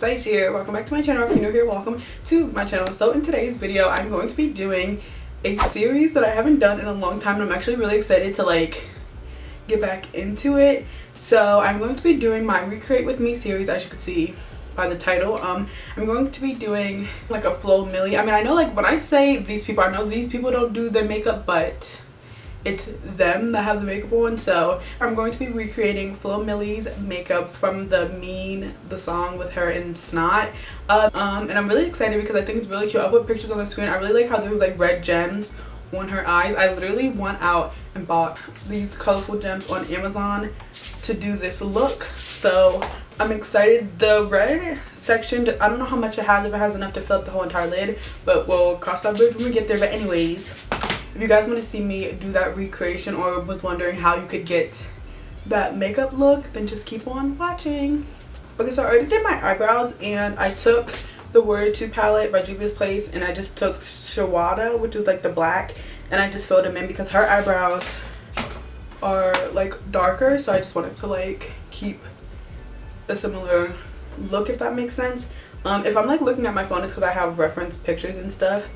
Size here. Welcome back to my channel. If you're new here, welcome to my channel. So in today's video, I'm going to be doing a series that I haven't done in a long time, and I'm actually really excited to get back into it. So I'm going to be doing my Recreate With Me series, as you can see by the title. I'm going to be doing like a Flo Milli. I mean, I know when I say these people, I know these people don't do their makeup, but it's them that have the makeup on. So I'm going to be recreating Flo Milli's makeup from the song with her and Snot. And I'm really excited because I think it's really cute. I'll put pictures on the screen. I really like how there's red gems on her eyes. I literally went out and bought these colorful gems on Amazon to do this look. So I'm excited. The red section, I don't know how much it has, if it has enough to fill up the whole entire lid, but we'll cross that bridge when we get there. But anyways, if you guys want to see me do that recreation or was wondering how you could get that makeup look, then just keep on watching. Okay, so I already did my eyebrows, and I took the Word 2 palette by Juvia's Place, and I just took Shawada, which is the black, and I just filled them in because her eyebrows are darker, so I just wanted to keep a similar look, if that makes sense. If I'm looking at my phone, it's because I have reference pictures and stuff.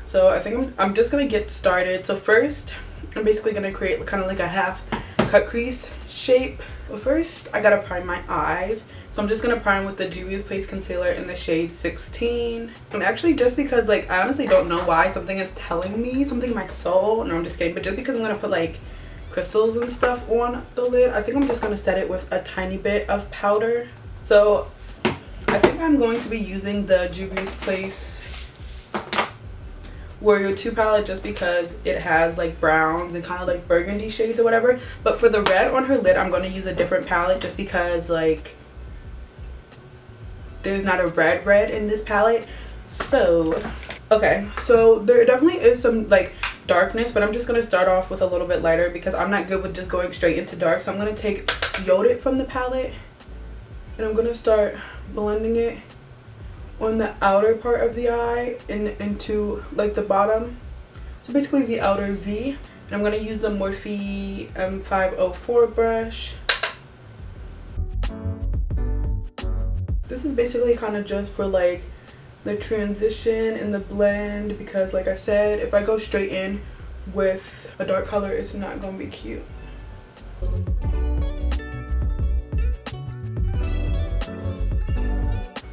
So I think I'm just gonna get started. So first, I'm basically gonna create kind of a half cut crease shape. But first, I gotta prime my eyes. So I'm just gonna prime with the Juvia's Place concealer in the shade 16. And actually, just because I honestly don't know why something is telling me, something in my soul. No, I'm just kidding. But just because I'm gonna put crystals and stuff on the lid, I think I'm just gonna set it with a tiny bit of powder. So I think I'm going to be using the Juvia's Place Warrior 2 palette just because it has browns and kind of burgundy shades or whatever. But for the red on her lid, I'm going to use a different palette just because there's not a red in this palette. So okay, so there definitely is some darkness, but I'm just going to start off with a little bit lighter because I'm not good with just going straight into dark. So I'm going to take Yodit from the palette, and I'm going to start blending it on the outer part of the eye and into the bottom, so basically the outer V. And I'm going to use the Morphe M504 brush. This is basically kind of just for the transition and the blend, because like I said, if I go straight in with a dark color, it's not going to be cute.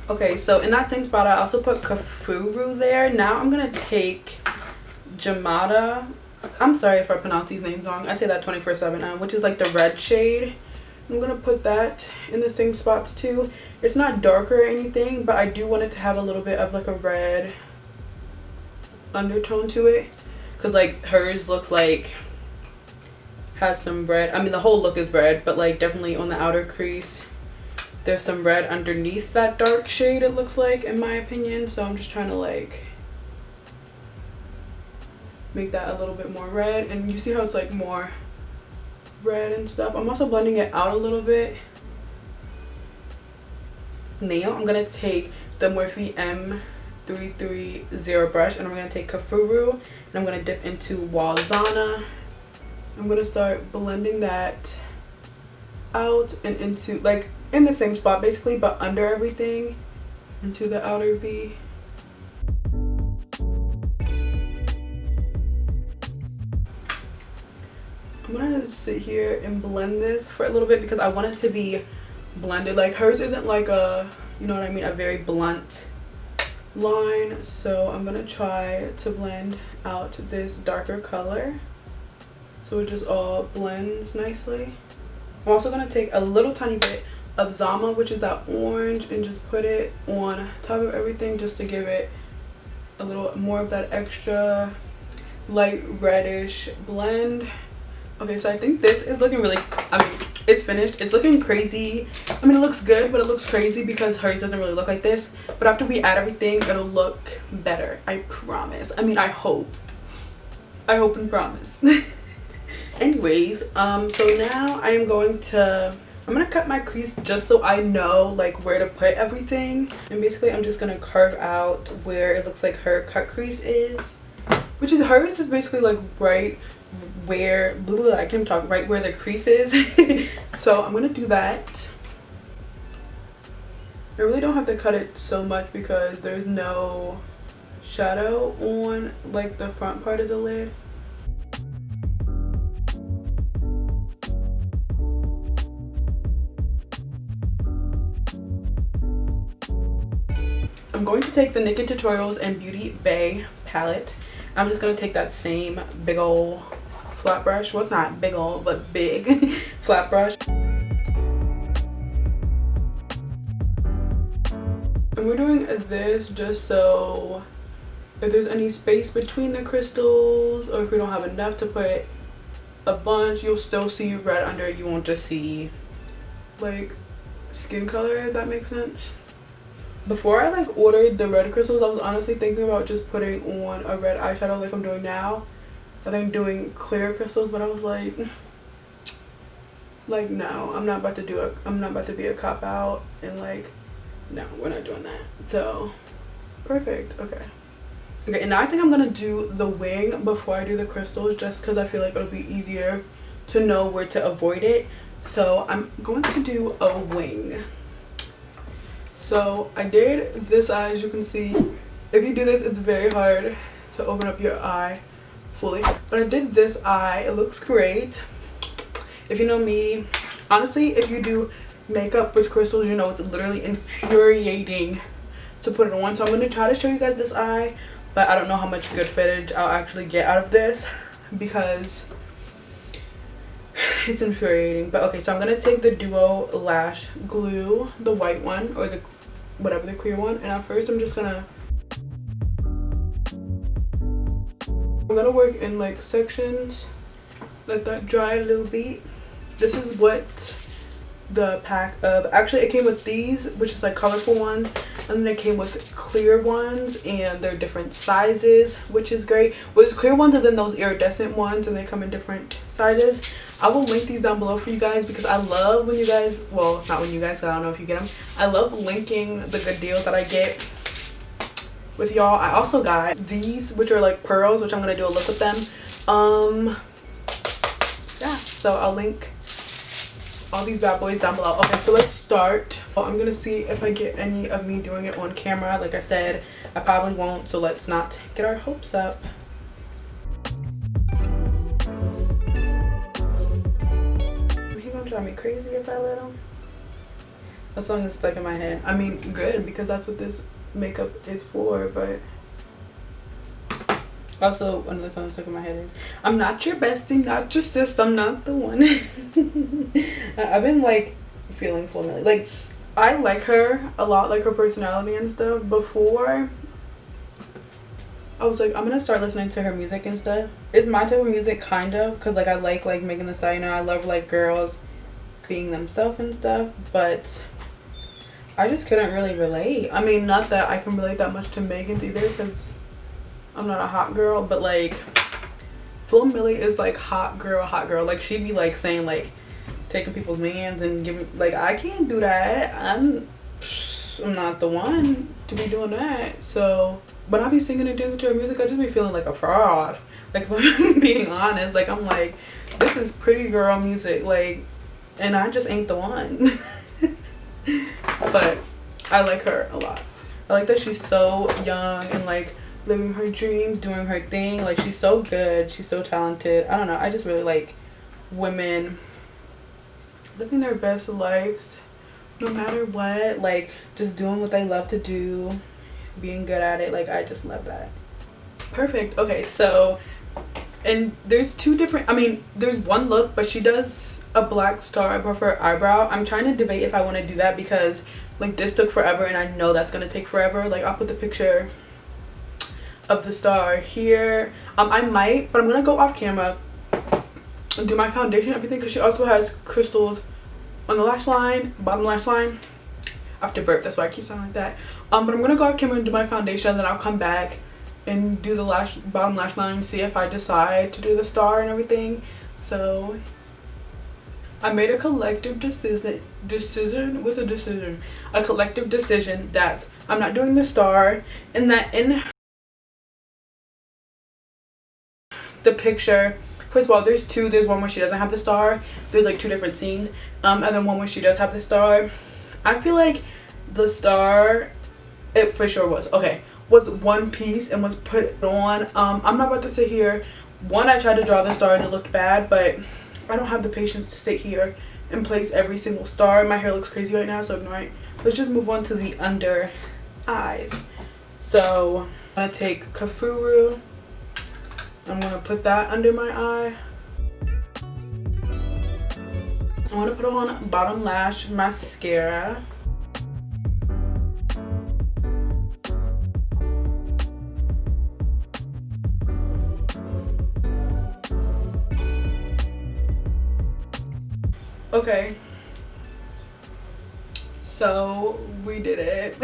Okay, so in that same spot, I also put Kafuru there. Now I'm going to take Jamada. I'm sorry if I pronounce these names wrong. I say that 24/7, which is the red shade. I'm going to put that in the same spots too. It's not darker or anything, but I do want it to have a little bit of a red undertone to it. Because hers looks has some red. I mean, the whole look is red, but definitely on the outer crease, there's some red underneath that dark shade, it looks in my opinion. So I'm just trying to make that a little bit more red. And you see how it's more red and stuff. I'm also blending it out a little bit. Now I'm going to take the Morphe M330 brush, and I'm going to take Kafuru, and I'm going to dip into Walzana. I'm going to start blending that out and into in the same spot basically, but under everything, into the outer V. I'm gonna sit here and blend this for a little bit because I want it to be blended. Hers isn't a, you know what I mean, a very blunt line. So I'm gonna try to blend out this darker color so it just all blends nicely. I'm also gonna take a little tiny bit of Zama, which is that orange, and just put it on top of everything just to give it a little more of that extra light reddish blend. Okay, so I think this is looking really, it's finished. It's looking crazy. I mean, it looks good, but it looks crazy because hers doesn't really look like this. But after we add everything, it'll look better, I promise. I mean, I hope and promise. Anyways, so now I'm gonna cut my crease just so I know where to put everything. And basically I'm just gonna carve out where it looks like her cut crease is, which is hers is basically right where I can talk, right where the crease is. So I'm gonna do that. I really don't have to cut it so much because there's no shadow on like the front part of the lid. I'm going to take the Naked Tutorials and Beauty Bay palette. I'm just going to take that same big old flat brush. Well, it's not big old, but big flat brush. And we're doing this just so if there's any space between the crystals, or if we don't have enough to put a bunch, you'll still see red under it. You won't just see like skin color, if that makes sense. Before I like ordered the red crystals, I was honestly thinking about just putting on a red eyeshadow like I'm doing now. I think doing clear crystals, but I was like no, I'm not about to do it. I'm not about to be a cop out and like, no, we're not doing that. So perfect. Okay, and now I think I'm gonna do the wing before I do the crystals, just because I feel like it'll be easier to know where to avoid it. So I'm going to do a wing. So I did this eye. As you can see, if you do this, it's very hard to open up your eye fully, but I did this eye. It looks great. If you know me, honestly, if you do makeup with crystals, you know it's literally infuriating to put it on. So I'm going to try to show you guys this eye, but I don't know how much good footage I'll actually get out of this because it's infuriating. But okay, so I'm going to take the Duo Lash Glue, the white one, or the whatever, the clear one, and at first I'm gonna work in like sections, like that dry little beat. This is what the pack of, actually it came with these, which is like colorful ones, and then it came with clear ones, and they're different sizes, which is great. Well, there's clear ones and then those iridescent ones, and they come in different sizes. I will link these down below for you guys because I love when you guys, well, not when you guys, because I don't know if you get them. I love linking the good deals that I get with y'all. I also got these, which are like pearls, which I'm going to do a look with them. Yeah, so I'll link all these bad boys down below. Okay, so let's start. Well, I'm going to see if I get any of me doing it on camera. Like I said, I probably won't, so let's not get our hopes up. Drive me crazy if I let him. That song is stuck in my head. I mean, good, because that's what this makeup is for, but also another song stuck in my head is I'm not your bestie, not your sis, I'm not the one. I've been like feeling Flo Milli. Like I like her a lot, like her personality and stuff. Before I was like, I'm gonna start listening to her music and stuff. It's my type of music, kind of, because like I like Megan Thee Stallion, you know, I love like girls being themselves and stuff, but I just couldn't really relate. I mean, not that I can relate that much to Megan's either, because I'm not a hot girl, but like Flo Milli is like hot girl. Like she'd be like saying like taking people's mans and giving, like I can't do that. I'm not the one to be doing that. So when I be singing and dancing to her music, I just be feeling like a fraud. Like if I'm being honest, like I'm like, this is pretty girl music, like, and I just ain't the one. But I like her a lot. I like that she's so young and like living her dreams, doing her thing. Like she's so good, she's so talented. I don't know, I just really like women living their best lives no matter what, like just doing what they love to do, being good at it. Like I just love that. Perfect. Okay, so, and there's two different, I mean there's one look, but she does a black star above her eyebrow. I'm trying to debate if I want to do that because like this took forever and I know that's gonna take forever. Like I'll put the picture of the star here. I might, but I'm gonna go off camera and do my foundation and everything, because she also has crystals on the lash line, bottom lash line. I have to burp, that's why I keep sounding like that. But I'm gonna go off camera and do my foundation, and then I'll come back and do the bottom lash line, see if I decide to do the star and everything. So I made a collective decision. What's a decision? A collective decision that I'm not doing the star, and that in the picture, first of all, there's two. There's one where she doesn't have the star. There's like two different scenes, and then one where she does have the star. I feel like the star, it for sure was, okay, was one piece and was put on. I'm not about to sit here. One, I tried to draw the star and it looked bad, but I don't have the patience to sit here and place every single star. My hair looks crazy right now, so ignore it. Let's just move on to the under eyes. So I'm gonna take Kafuru. I'm gonna put that under my eye. I'm gonna put on bottom lash mascara. Okay, so we did it.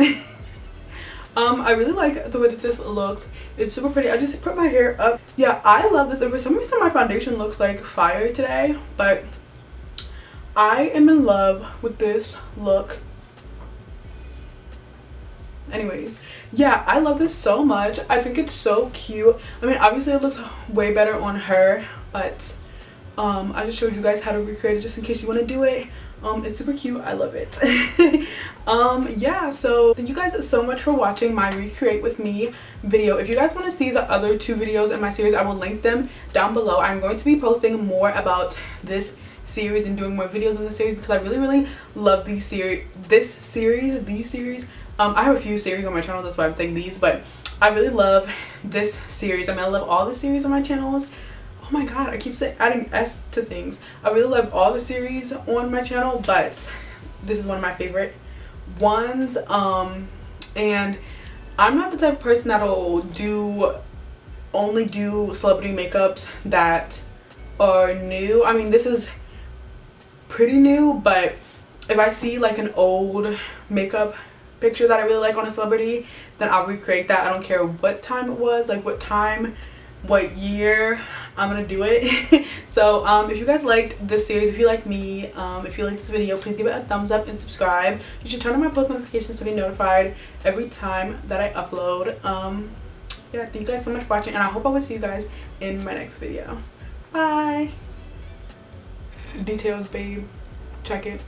I really like the way that this looks. It's super pretty. I just put my hair up. Yeah, I love this, and for some reason my foundation looks like fire today, but I am in love with this look. Anyways, yeah, I love this so much. I think it's so cute. I mean, obviously it looks way better on her, but I just showed you guys how to recreate it just in case you want to do it. It's super cute. I love it. Yeah, so thank you guys so much for watching my recreate with me video. If you guys want to see the other 2 videos in my series, I will link them down below. I'm going to be posting more about this series and doing more videos in the series because I really love these series. I have a few series on my channel, that's why I'm saying these, but I really love this series. I mean, I love all the series on my channels. Oh my god, I keep saying adding S to things. I really love all the series on my channel, but this is one of my favorite ones. And I'm not the type of person that'll only do celebrity makeups that are new. I mean, this is pretty new, but if I see like an old makeup picture that I really like on a celebrity, then I'll recreate that. I don't care what time it was, like what year, I'm gonna do it. So if you guys liked this series, if you like me, if you liked this video, please give it a thumbs up and subscribe. You should turn on my post notifications to be notified every time that I upload. Yeah, thank you guys so much for watching, and I hope I will see you guys in my next video. Bye. Details, babe. Check it.